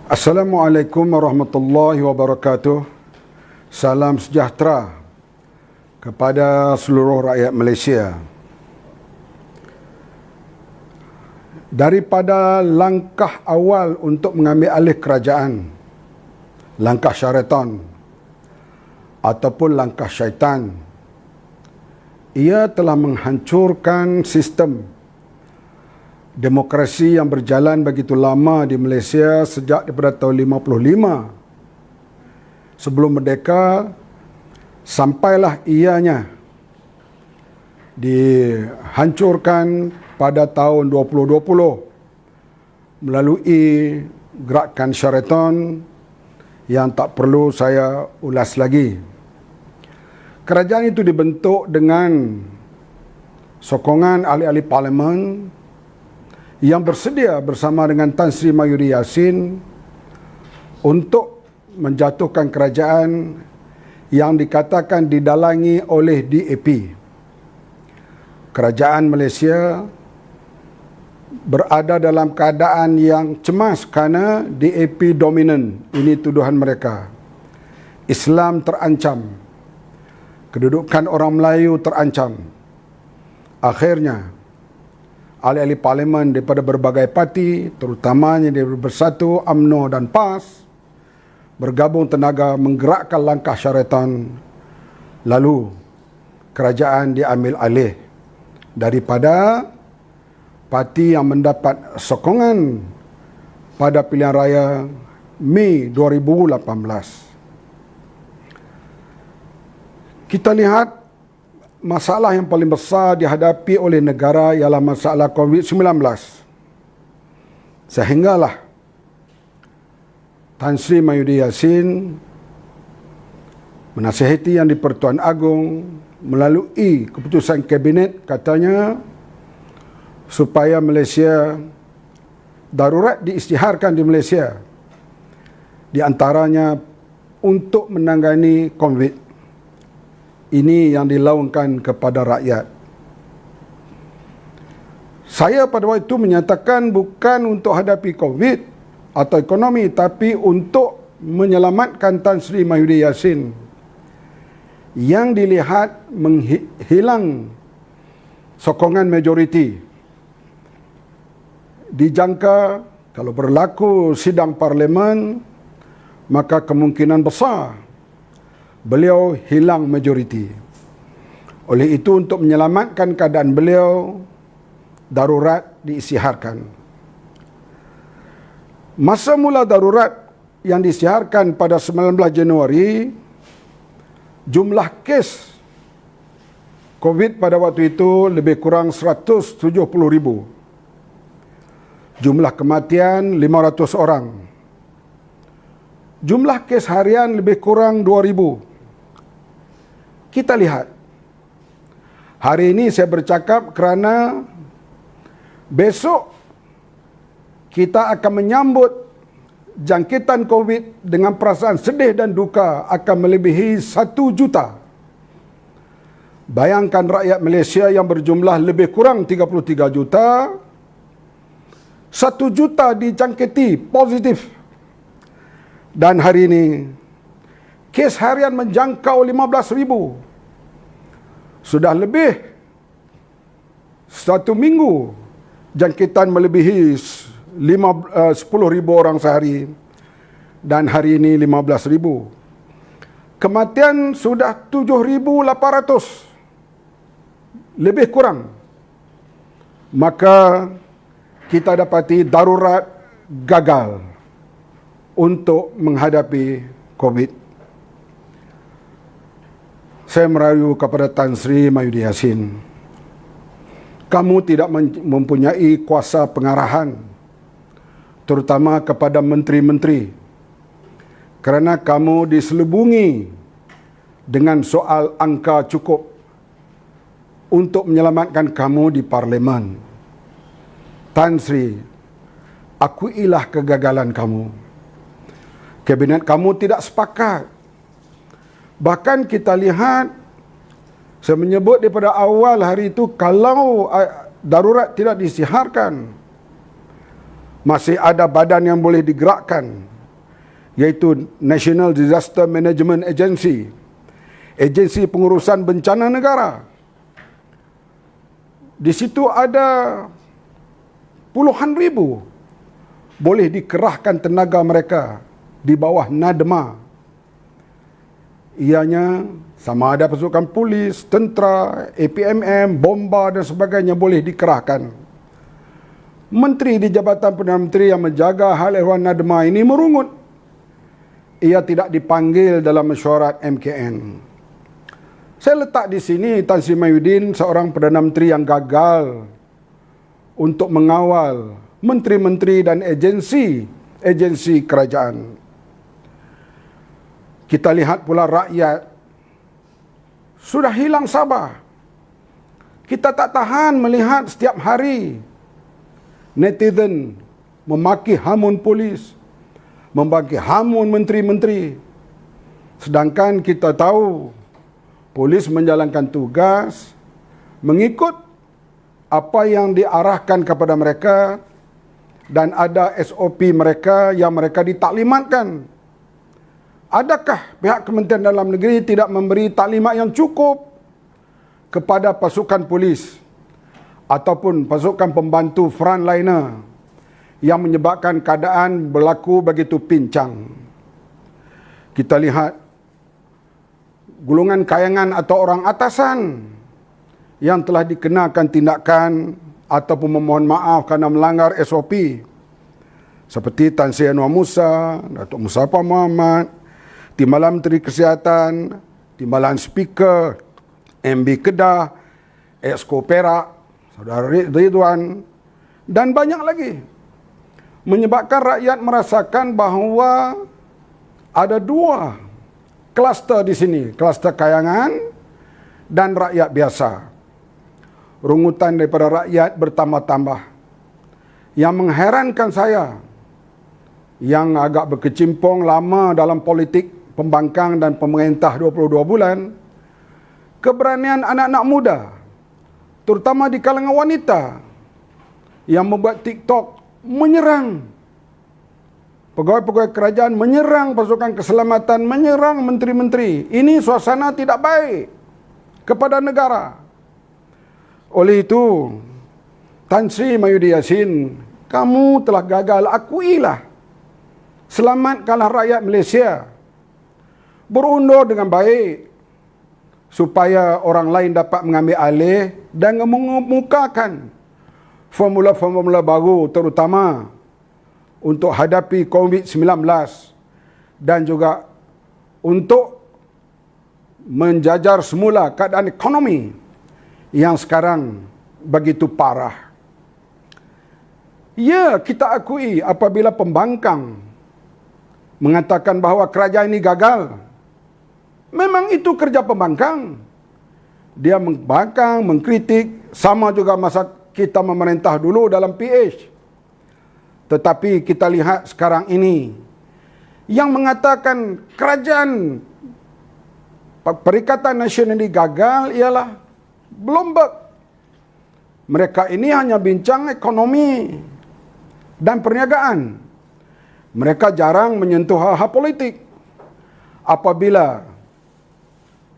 Assalamualaikum warahmatullahi wabarakatuh. Salam sejahtera kepada seluruh rakyat Malaysia. Daripada langkah awal untuk mengambil alih kerajaan, langkah syaitan ataupun langkah syaitan, ia telah menghancurkan sistem demokrasi yang berjalan begitu lama di Malaysia sejak daripada tahun 55 sebelum merdeka, sampailah ianya dihancurkan pada tahun 2020 melalui gerakan syaitan yang tak perlu saya ulas lagi. Kerajaan itu dibentuk dengan sokongan ahli-ahli parlimen yang bersedia bersama dengan Tan Sri Mahyudin Yassin untuk menjatuhkan kerajaan yang dikatakan didalangi oleh DAP. Kerajaan Malaysia berada dalam keadaan yang cemas kerana DAP dominan. Ini tuduhan mereka. Islam terancam. Kedudukan orang Melayu terancam. Akhirnya, ahli-ahli parlimen daripada berbagai parti, terutamanya dari Bersatu, UMNO dan PAS, bergabung tenaga menggerakkan langkah syaitan. Lalu, kerajaan diambil alih daripada parti yang mendapat sokongan pada pilihan raya Mei 2018. Kita lihat masalah yang paling besar dihadapi oleh negara ialah masalah COVID-19. Sehinggalah Tan Sri Mahyudin Yassin menasihati Yang di-Pertuan Agong melalui keputusan kabinet, katanya supaya Malaysia darurat diisytiharkan di Malaysia, di antaranya untuk menangani COVID. Ini yang dilaungkan kepada rakyat. Saya pada waktu itu menyatakan bukan untuk hadapi COVID atau ekonomi, tapi untuk menyelamatkan Tan Sri Mahyudin Yassin yang dilihat menghilang sokongan majoriti. Dijangka kalau berlaku sidang parlimen, maka kemungkinan besar beliau hilang majoriti. Oleh itu, untuk menyelamatkan keadaan beliau, darurat diisytiharkan. Masa mula darurat yang diisytiharkan pada 19 Januari, jumlah kes COVID pada waktu itu lebih kurang 170,000. Jumlah kematian 500 orang. Jumlah kes harian lebih kurang 2,000. Kita lihat, hari ini saya bercakap kerana besok kita akan menyambut jangkitan COVID dengan perasaan sedih dan duka akan melebihi 1 juta. Bayangkan rakyat Malaysia yang berjumlah lebih kurang 33 juta, 1 juta dijangkiti positif. Dan hari ini, kes harian menjangkau 15,000. Sudah lebih 1 minggu jangkitan melebihi 10,000 orang sehari. Dan hari ini 15,000. Kematian sudah 7,800. Lebih kurang. Maka kita dapati darurat gagal untuk menghadapi COVID. Saya merayu kepada Tan Sri Mahyudin Yassin, kamu tidak mempunyai kuasa pengarahan, terutama kepada menteri-menteri, kerana kamu diselubungi dengan soal angka cukup untuk menyelamatkan kamu di parlimen. Tan Sri, akuilah kegagalan kamu. Kabinet kamu tidak sepakat. Bahkan kita lihat, saya menyebut daripada awal hari itu, kalau darurat tidak disiharkan, masih ada badan yang boleh digerakkan iaitu National Disaster Management Agency, agensi pengurusan bencana negara. Di situ ada puluhan ribu boleh dikerahkan tenaga mereka di bawah NADMA. Ianya sama ada pasukan polis, tentera, APMM, bomba dan sebagainya boleh dikerahkan. Menteri di Jabatan Perdana Menteri yang menjaga hal ehwal NADMA ini merungut. Ia tidak dipanggil dalam mesyuarat MKN. Saya letak di sini Tan Sri Mahyudin, seorang Perdana Menteri yang gagal untuk mengawal menteri-menteri dan agensi kerajaan. Kita lihat pula rakyat sudah hilang sabar. Kita tak tahan melihat setiap hari netizen memaki hamun polis, memaki hamun menteri-menteri. Sedangkan kita tahu polis menjalankan tugas mengikut apa yang diarahkan kepada mereka dan ada SOP mereka yang mereka ditaklimatkan. Adakah pihak Kementerian Dalam Negeri tidak memberi taklimat yang cukup kepada pasukan polis ataupun pasukan pembantu frontliner yang menyebabkan keadaan berlaku begitu pincang? Kita lihat golongan kayangan atau orang atasan yang telah dikenakan tindakan ataupun memohon maaf kerana melanggar SOP, seperti Tan Sri Anwar Musa, Datuk Muzaffar Mohamad, Timbalan Menteri Kesihatan, Timbalan Speaker, MB Kedah, Exco Perak, Saudara Ridwan, dan banyak lagi. Menyebabkan rakyat merasakan bahawa ada dua kluster di sini, kluster kayangan dan rakyat biasa. Rungutan daripada rakyat bertambah-tambah. Yang mengherankan saya, yang agak berkecimpung lama dalam politik pembangkang dan pemerintah 22 bulan, keberanian anak-anak muda, terutama di kalangan wanita, yang membuat TikTok menyerang pegawai-pegawai kerajaan, menyerang pasukan keselamatan, menyerang menteri-menteri. Ini suasana tidak baik kepada negara. Oleh itu, Tan Sri Mahyudin Yassin, kamu telah gagal, akuilah. Selamatkanlah rakyat Malaysia. Berundur dengan baik supaya orang lain dapat mengambil alih dan mengemukakan formula-formula baru, terutama untuk hadapi COVID-19 dan juga untuk menjajar semula keadaan ekonomi yang sekarang begitu parah. Ya, kita akui apabila pembangkang mengatakan bahawa kerajaan ini gagal, memang itu kerja pembangkang. Dia membangkang, mengkritik, sama juga masa kita memerintah dulu dalam PH. Tetapi kita lihat sekarang ini, yang mengatakan kerajaan Perikatan Nasional ini gagal ialah Bloomberg. Mereka ini hanya bincang ekonomi dan perniagaan. Mereka jarang menyentuh hal-hal politik. Apabila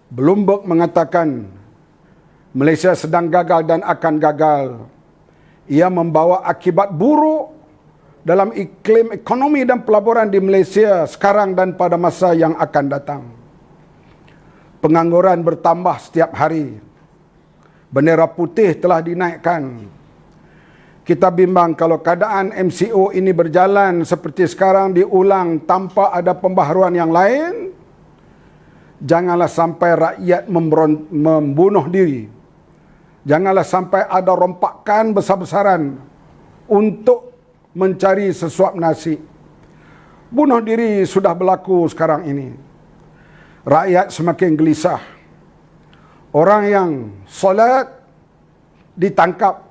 Bloomberg mengatakan Malaysia sedang gagal dan akan gagal, ia membawa akibat buruk dalam iklim ekonomi dan pelaburan di Malaysia sekarang dan pada masa yang akan datang. Pengangguran bertambah setiap hari. Bendera putih telah dinaikkan. Kita bimbang kalau keadaan MCO ini berjalan seperti sekarang diulang tanpa ada pembaharuan yang lain, janganlah sampai rakyat membunuh diri. Janganlah sampai ada rompakan besar-besaran untuk mencari sesuap nasi. Bunuh diri sudah berlaku sekarang ini. Rakyat semakin gelisah. Orang yang solat ditangkap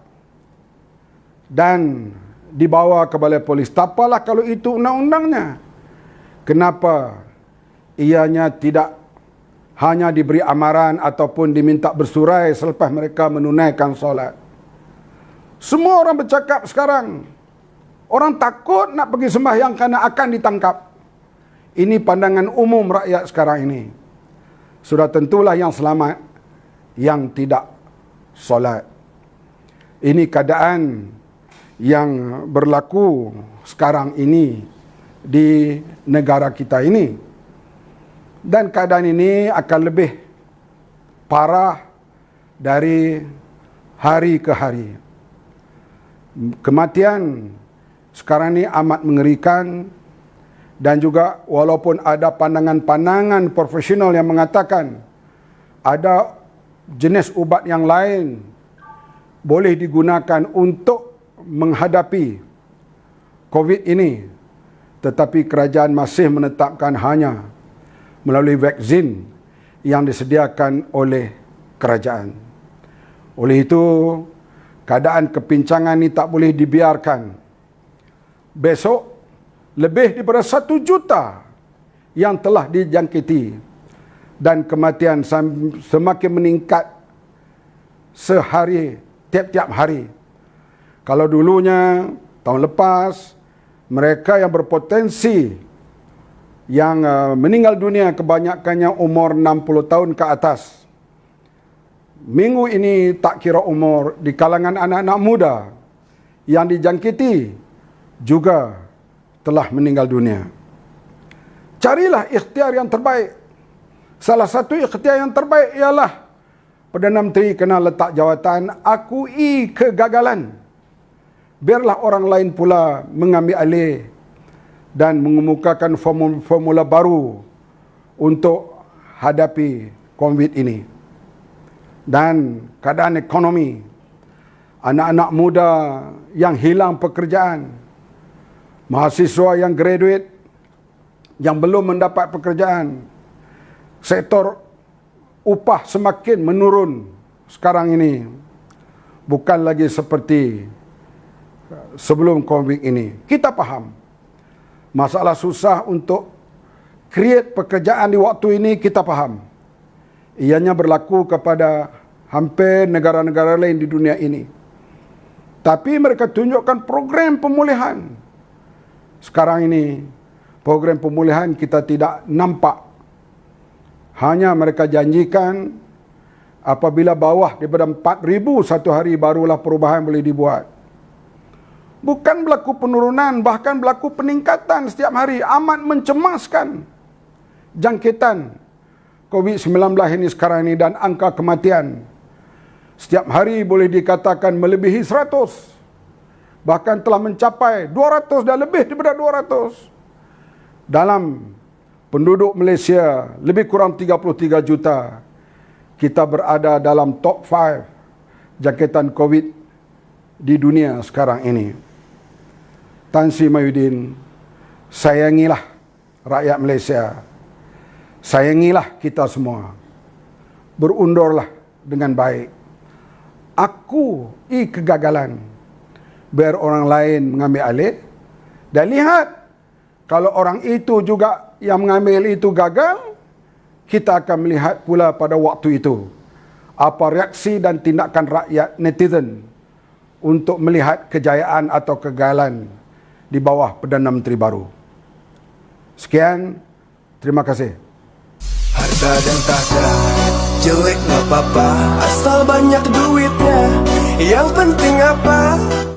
dan dibawa ke balai polis. Tak apalah kalau itu undang-undangnya. Kenapa ianya tidak hanya diberi amaran ataupun diminta bersurai selepas mereka menunaikan solat? Semua orang bercakap sekarang. Orang takut nak pergi sembahyang kerana akan ditangkap. Ini pandangan umum rakyat sekarang ini. Sudah tentulah yang selamat yang tidak solat. Ini keadaan yang berlaku sekarang ini di negara kita ini. Dan keadaan ini akan lebih parah dari hari ke hari. Kematian sekarang ini amat mengerikan, dan juga walaupun ada pandangan-pandangan profesional yang mengatakan ada jenis ubat yang lain boleh digunakan untuk menghadapi COVID ini, tetapi kerajaan masih menetapkan hanya melalui vaksin yang disediakan oleh kerajaan. Oleh itu, keadaan kepincangan ini tak boleh dibiarkan. Besok, lebih daripada 1 juta yang telah dijangkiti, dan kematian semakin meningkat sehari, tiap-tiap hari. Kalau dulunya, tahun lepas, mereka yang berpotensi yang meninggal dunia kebanyakannya umur 60 tahun ke atas. Minggu ini tak kira umur, di kalangan anak-anak muda yang dijangkiti juga telah meninggal dunia. Carilah ikhtiar yang terbaik. Salah satu ikhtiar yang terbaik ialah Perdana Menteri kena letak jawatan akui kegagalan. Biarlah orang lain pula mengambil alih dan mengemukakan formula baru untuk hadapi COVID ini. Dan keadaan ekonomi, anak-anak muda yang hilang pekerjaan, mahasiswa yang graduate yang belum mendapat pekerjaan, sektor upah semakin menurun sekarang ini, bukan lagi seperti sebelum COVID ini. Kita faham masalah susah untuk create pekerjaan di waktu ini, kita faham. Ianya berlaku kepada hampir negara-negara lain di dunia ini. Tapi mereka tunjukkan program pemulihan. Sekarang ini, program pemulihan kita tidak nampak. Hanya mereka janjikan apabila bawah daripada 4,000 satu hari barulah perubahan boleh dibuat. Bukan berlaku penurunan, bahkan berlaku peningkatan setiap hari. Amat mencemaskan jangkitan COVID-19 ini sekarang ini, dan angka kematian setiap hari boleh dikatakan melebihi 100. Bahkan telah mencapai 200 dan lebih daripada 200. Dalam penduduk Malaysia lebih kurang 33 juta, kita berada dalam top 5 jangkitan COVID di dunia sekarang ini. Tan Sri Mahyudin, sayangilah rakyat Malaysia. Sayangilah kita semua. Berundurlah dengan baik. Akui kegagalan. Biar orang lain mengambil alih. Dan lihat, kalau orang itu juga yang mengambil itu gagal, kita akan melihat pula pada waktu itu apa reaksi dan tindakan rakyat netizen untuk melihat kejayaan atau kegagalan di bawah Perdana Menteri baru. Sekian, terima kasih. Harta dan tahta jelek gak apa-apa, asal banyak duitnya. Yang penting apa?